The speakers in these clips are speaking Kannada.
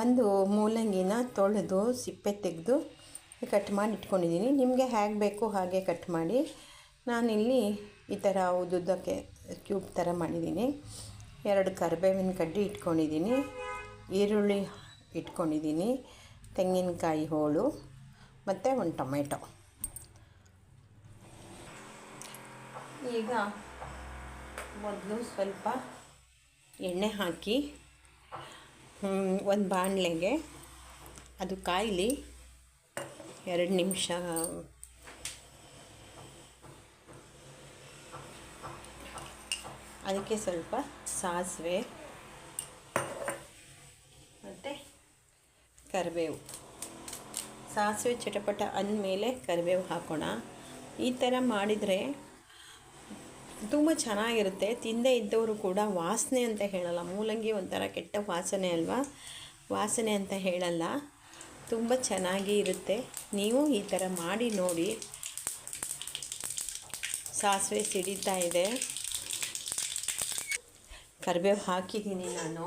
ಒಂದು ಮೂಲಂಗಿನ ತೊಳೆದು ಸಿಪ್ಪೆ ತೆಗೆದು ಕಟ್ ಮಾಡಿ ಇಟ್ಕೊಂಡಿದ್ದೀನಿ. ನಿಮಗೆ ಹೇಗೆ ಬೇಕು ಹಾಗೆ ಕಟ್ ಮಾಡಿ. ನಾನಿಲ್ಲಿ ಈ ಥರ ಉದ್ದುದ್ದಕ್ಕೆ ಕ್ಯೂಬ್ ಥರ ಮಾಡಿದ್ದೀನಿ. 2 ಕರಿಬೇವಿನ ಕಡ್ಡಿ ಇಟ್ಕೊಂಡಿದ್ದೀನಿ, ಈರುಳ್ಳಿ ಇಟ್ಕೊಂಡಿದ್ದೀನಿ, ತೆಂಗಿನಕಾಯಿ ಹೋಳು ಮತ್ತು ಒಂದು ಟೊಮೆಟೊ. ಈಗ ಮೊದಲು ಸ್ವಲ್ಪ ಎಣ್ಣೆ ಹಾಕಿ ಒಂದು ಬಾಣಲೆಗೆ ಅದು ಕಾಯಲಿ 2 ನಿಮಿಷ. ಅದಕ್ಕೆ ಸ್ವಲ್ಪ ಸಾಸಿವೆ ಮತ್ತು ಕರಿಬೇವು. ಸಾಸಿವೆ ಚಟಪಟ ಅಂದಮೇಲೆ ಕರಿಬೇವು ಹಾಕೋಣ. ಈ ಥರ ಮಾಡಿದರೆ ತುಂಬ ಚೆನ್ನಾಗಿರುತ್ತೆ. ತಿಂದೇ ಇದ್ದವರು ಕೂಡ ವಾಸನೆ ಅಂತ ಹೇಳಲ್ಲ. ಮೂಲಂಗಿ ಒಂಥರ ಕೆಟ್ಟ ವಾಸನೆ ಅಲ್ವಾ, ವಾಸನೆ ಅಂತ ಹೇಳಲ್ಲ, ತುಂಬ ಚೆನ್ನಾಗಿ ಇರುತ್ತೆ. ನೀವು ಈ ಥರ ಮಾಡಿ ನೋಡಿ. ಸಾಸಿವೆ ಸಿಡಿತಾ ಇದೆ, ಕರಿಬೇವು ಹಾಕಿದ್ದೀನಿ ನಾನು.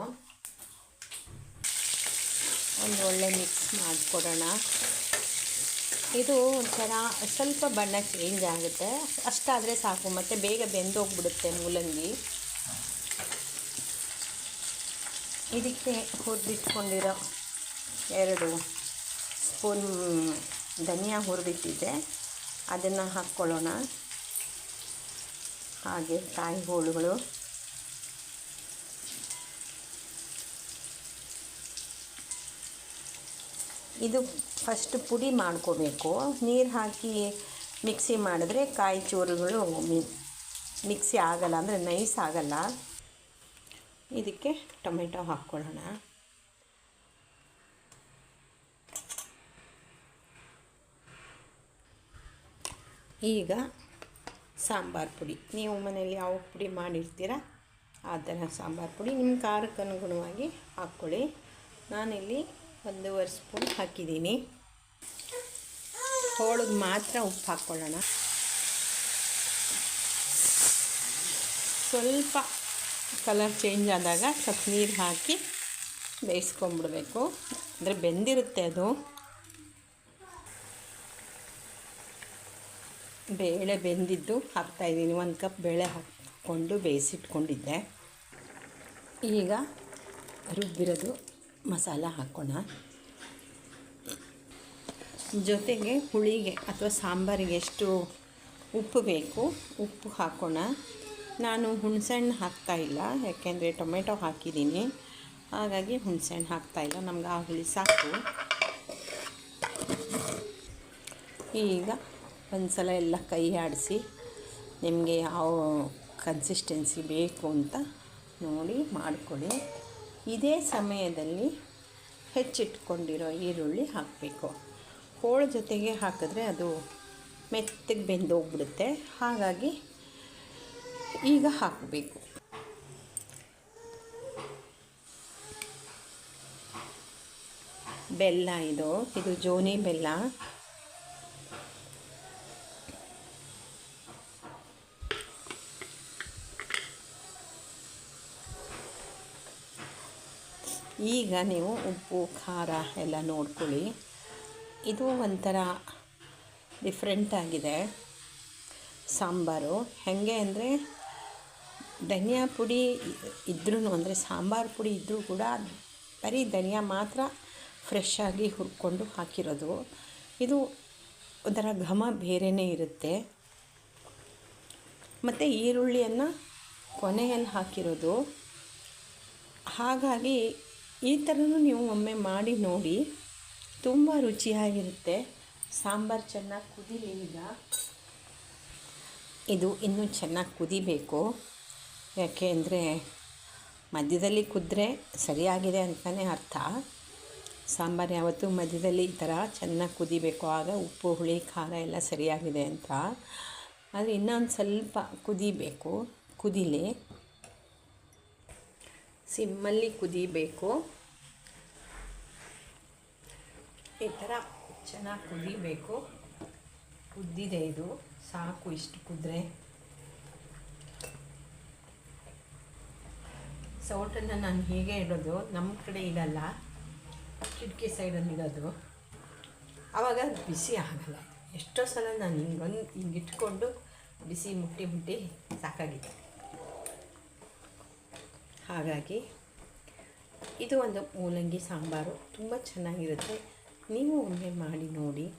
ಒಂದು ಒಳ್ಳೆ ಮಿಕ್ಸ್ ಮಾಡಿಕೊಡೋಣ. ಇದು ಒಂಥರ ಸ್ವಲ್ಪ ಬಣ್ಣ ಚೇಂಜ್ ಆಗುತ್ತೆ, ಅಷ್ಟಾದರೆ ಸಾಕು. ಮತ್ತು ಬೇಗ ಬೆಂದೋಗ್ಬಿಡುತ್ತೆ ಮೂಲಂಗಿ. ಇದಕ್ಕೆ ಹುರಿದಿಟ್ಕೊಂಡಿರೋ 2 ಸ್ಪೂನ್ ಧನಿಯಾ ಹುರಿದಿಟ್ಟಿದ್ದೆ, ಅದನ್ನು ಹಾಕ್ಕೊಳ್ಳೋಣ. ಹಾಗೆ ಕಾಯಿ ಹೋಳುಗಳು, ಇದು ಫಸ್ಟ್ ಪುಡಿ ಮಾಡ್ಕೋಬೇಕು. ನೀರು ಹಾಕಿ ಮಿಕ್ಸಿ ಮಾಡಿದ್ರೆ ಕಾಯಿ ಚೂರುಗಳು ಮಿಕ್ಸಿ ಆಗಲ್ಲ, ಅಂದರೆ ನೈಸ್ ಆಗಲ್ಲ. ಇದಕ್ಕೆ ಟೊಮೆಟೊ ಹಾಕ್ಕೊಳ್ಳೋಣ. ಈಗ ಸಾಂಬಾರು ಪುಡಿ, ನೀವು ಮನೆಯಲ್ಲಿ ಯಾವ ಪುಡಿ ಮಾಡಿರ್ತೀರ ಆ ಥರ ಸಾಂಬಾರು ಪುಡಿ ನಿಮ್ಮ ಖಾರಕ್ಕೆ ಅನುಗುಣವಾಗಿ ಹಾಕ್ಕೊಳ್ಳಿ. ನಾನಿಲ್ಲಿ 1.5 ಸ್ಪೂನ್ ಹಾಕಿದ್ದೀನಿ. ಹೋಳಿಗೆ ಮಾತ್ರ ಉಪ್ಪು ಹಾಕ್ಕೊಳ್ಳೋಣ. ಸ್ವಲ್ಪ ಕಲರ್ ಚೇಂಜ್ ಆದಾಗ ಸ್ವಲ್ಪ ನೀರು ಹಾಕಿ ಬೇಯಿಸ್ಕೊಂಬಿಡ್ಬೇಕು, ಅಂದರೆ ಬೆಂದಿರುತ್ತೆ ಅದು. ಬೇಳೆ ಬೆಂದಿದ್ದು ಹಾಕ್ತಾಯಿದ್ದೀನಿ. 1 ಕಪ್ ಬೇಳೆ ಹಾಕ್ಕೊಂಡು ಬೇಯಿಸಿಟ್ಕೊಂಡಿದ್ದೆ. ಈಗ ರುಬ್ಬಿರೋದು ಮಸಾಲ ಹಾಕೋಣ. ಜೊತೆಗೆ ಹುಳಿಗೆ ಅಥವಾ ಸಾಂಬಾರಿಗೆ ಎಷ್ಟು ಉಪ್ಪು ಬೇಕು ಉಪ್ಪು ಹಾಕೋಣ. ನಾನು ಹುಣಸೆಹಣ್ಣು ಹಾಕ್ತಾಯಿಲ್ಲ, ಯಾಕೆಂದರೆ ಟೊಮೆಟೊ ಹಾಕಿದ್ದೀನಿ, ಹಾಗಾಗಿ ಹುಣಸೆಹಣ್ಣು ಹಾಕ್ತಾಯಿಲ್ಲ. ನಮ್ಗೆ ಆ ಹುಳಿ ಸಾಕು. ಈಗ ಒಂದು ಸಲ ಎಲ್ಲ ಕೈ ಆಡಿಸಿ ನಿಮಗೆ ಯಾವ ಕನ್ಸಿಸ್ಟೆನ್ಸಿ ಬೇಕು ಅಂತ ನೋಡಿ ಮಾಡಿಕೊಡಿ. ಇದೇ ಸಮಯದಲ್ಲಿ ಹೆಚ್ಚಿಟ್ಕೊಂಡಿರೋ ಈರುಳ್ಳಿ ಹಾಕಬೇಕು. ಹೋಳು ಜೊತೆಗೆ ಹಾಕಿದ್ರೆ ಅದು ಮೆತ್ತಗೆ ಬೆಂದೋಗ್ಬಿಡುತ್ತೆ, ಹಾಗಾಗಿ ಈಗ ಹಾಕಬೇಕು. ಬೆಲ್ಲ, ಇದು ಜೋನಿ ಬೆಲ್ಲ. ಈಗ ನೀವು ಉಪ್ಪು ಖಾರ ಎಲ್ಲ ನೋಡ್ಕೊಳ್ಳಿ. ಇದು ಒಂಥರ ಡಿಫ್ರೆಂಟಾಗಿದೆ ಸಾಂಬಾರು. ಹೇಗೆ ಅಂದರೆ ಧನಿಯಾ ಪುಡಿ ಇದ್ರೂ, ಅಂದರೆ ಸಾಂಬಾರು ಪುಡಿ ಇದ್ದರೂ ಕೂಡ ಬರೀ ಧನಿಯಾ ಮಾತ್ರ ಫ್ರೆಶ್ ಆಗಿ ಹುರ್ಕೊಂಡು ಹಾಕಿರೋದು. ಇದು ಒಂಥರ ಘಮ ಬೇರೆಯೇ ಇರುತ್ತೆ. ಮತ್ತು ಈರುಳ್ಳಿಯನ್ನು ಕೊನೆಯಲ್ಲಿ ಹಾಕಿರೋದು, ಹಾಗಾಗಿ ಈ ಥರನೂ ನೀವು ಒಮ್ಮೆ ಮಾಡಿ ನೋಡಿ, ತುಂಬ ರುಚಿಯಾಗಿರುತ್ತೆ. ಸಾಂಬಾರು ಚೆನ್ನಾಗಿ ಕುದೀಲಿ. ಈಗ ಇದು ಇನ್ನೂ ಚೆನ್ನಾಗಿ ಕುದಿಬೇಕು, ಯಾಕೆ ಅಂದರೆ ಮಧ್ಯದಲ್ಲಿ ಕುದ್ರೆ ಸರಿಯಾಗಿದೆ ಅಂತಲೇ ಅರ್ಥ. ಸಾಂಬಾರು ಯಾವತ್ತೂ ಮಧ್ಯದಲ್ಲಿ ಈ ಥರ ಚೆನ್ನಾಗಿ ಕುದಿಬೇಕು, ಆಗ ಉಪ್ಪು ಹುಳಿ ಖಾರ ಎಲ್ಲ ಸರಿಯಾಗಿದೆ ಅಂತ. ಆದರೆ ಇನ್ನೊಂದು ಸ್ವಲ್ಪ ಕುದಿಬೇಕು, ಕುದೀಲಿ, ಸಿಮ್ಮಲ್ಲಿ ಕುದಿಬೇಕು. ಈ ಥರ ಚೆನ್ನಾಗಿ ಕುದಿಬೇಕು. ಕುದ್ದಿದೆ, ಇದು ಸಾಕು. ಇಷ್ಟು ಕುದ್ರೆ ಸೌಟನ್ನು ನಾನು ಹೀಗೆ ಇಡೋದು, ನಮ್ಮ ಕಡೆ ಇಡಲ್ಲ. ಕಿಟಕಿ ಸೈಡಲ್ಲಿ ಇಡೋದು. ಆವಾಗ ಬಿಸಿ ಆಗಲ್ಲ. ಎಷ್ಟೋ ಸಲ ನಾನು ಹಿಂಗೆ ಇಟ್ಕೊಂಡು ಬಿಸಿ ಮುಟ್ಟಿ ಸಾಕಾಗಿದೆ. ಹಾಗಾಗಿ ಇದು ಒಂದು ಮೂಲಂಗಿ ಸಾಂಬಾರು ತುಂಬ ಚೆನ್ನಾಗಿರುತ್ತೆ. ನೀವು ಒಮ್ಮೆ ಮಾಡಿ ನೋಡಿ.